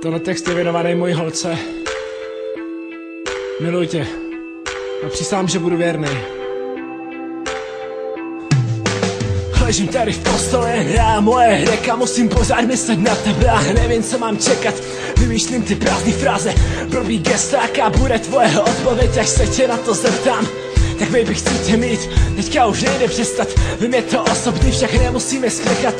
Tohle text je věnovaný mojí holce. Miluji tě a přísahám, že budu věrný. Ležím tady v postele, hrá moje reka, musím pořád myslet na tebe a nevím, co mám čekat. Vymýšlím ty prázdný fráze, blbý gesta, jaká bude tvoje odpověď, až se tě na to zeptám. Tak baby, chci tě mít, teďka už nejde přestat. Vím, je to osobní, však nemusíme sklikat.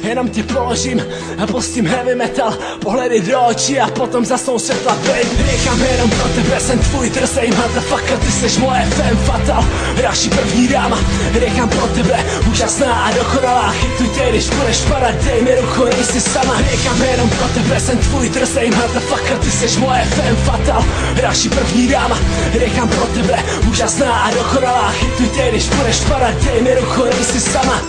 Jenom tě položím a pustím heavy metal, pohledy do očí a potom zasnou světla. Baby, říkám jenom pro tebe, jsem tvůj drsej motherfucker, ty seš moje femme fatal, další první dáma. Říkám pro tebe, úžasná a dokonalá, chytuj tě, když budeš padat, dej mi ruku, nejsi sama. Říkám jenom pro tebe, jsem tvůj drsej motherfucker, ty seš moje femme fatal, další první dáma. Říkám pro tebe, úžasná a dokonalá, chytuj tě, když budeš padat, dej mi ruku, nejsi sama.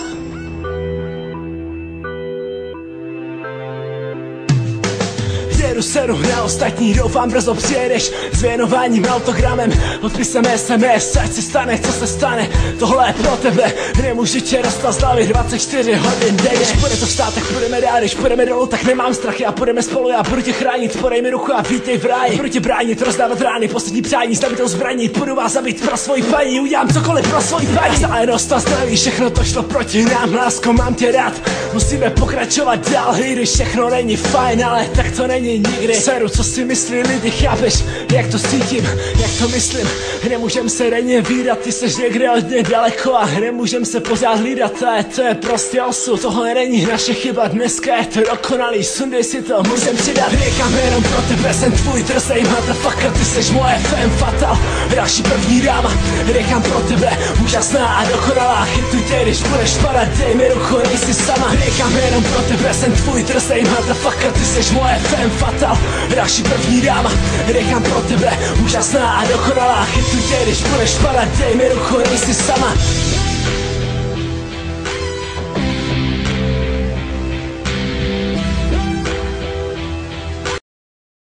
Jedu seru na ostatní, doufám brzo přijedeš s věnováním, autogramem, podpisem SMS, ať se stane, co se stane, tohle je pro tebe, nemůžu tě dostat z hlavy 24 hodin denně. Když bude to vstát, tak půjdeme dál, když půjdeme dolů, tak nemám strach, já půjdeme spolu, já budu tě chránit, podej mi ruku a vítej v ráji, budu tě bránit, rozdávat rány, poslední přání, s nabitou zbraní, budu vás zabít pro svoji paní, udělám cokoliv pro svoji paní. Zájenost a zdraví, všechno to šlo proti nám, lásko, mám tě rád, musíme pokračovat dál, i když všechno není fajn, ale tak to není nikdy. Seru, co si myslí lidi, chápeš, jak to cítím, jak to myslím. Nemůžem se denně vídat, ty seš někde hodně daleko a nemůžem se pořád hlídat, to je prostě osud. Tohle není naše chyba, dneska je to dokonalý, sundej si to, můžem přidat. Říkám jenom pro tebe, jsem tvůj drsej motherfucker, ty seš moje femme fatal, další první dáma. Říkám pro tebe, úžasná a dokonalá, chytuj tě, když budeš padat, dej mi ruku, nejsi sama. Říkám jenom pro tebe, jsem tvůj drsej motherfucker, ty seš moje femme fatal, další první dáma. Říkám pro tebe, úžasná a dokonalá, chytuj tě, když budeš padat, dej mi ruku, nejsi sama.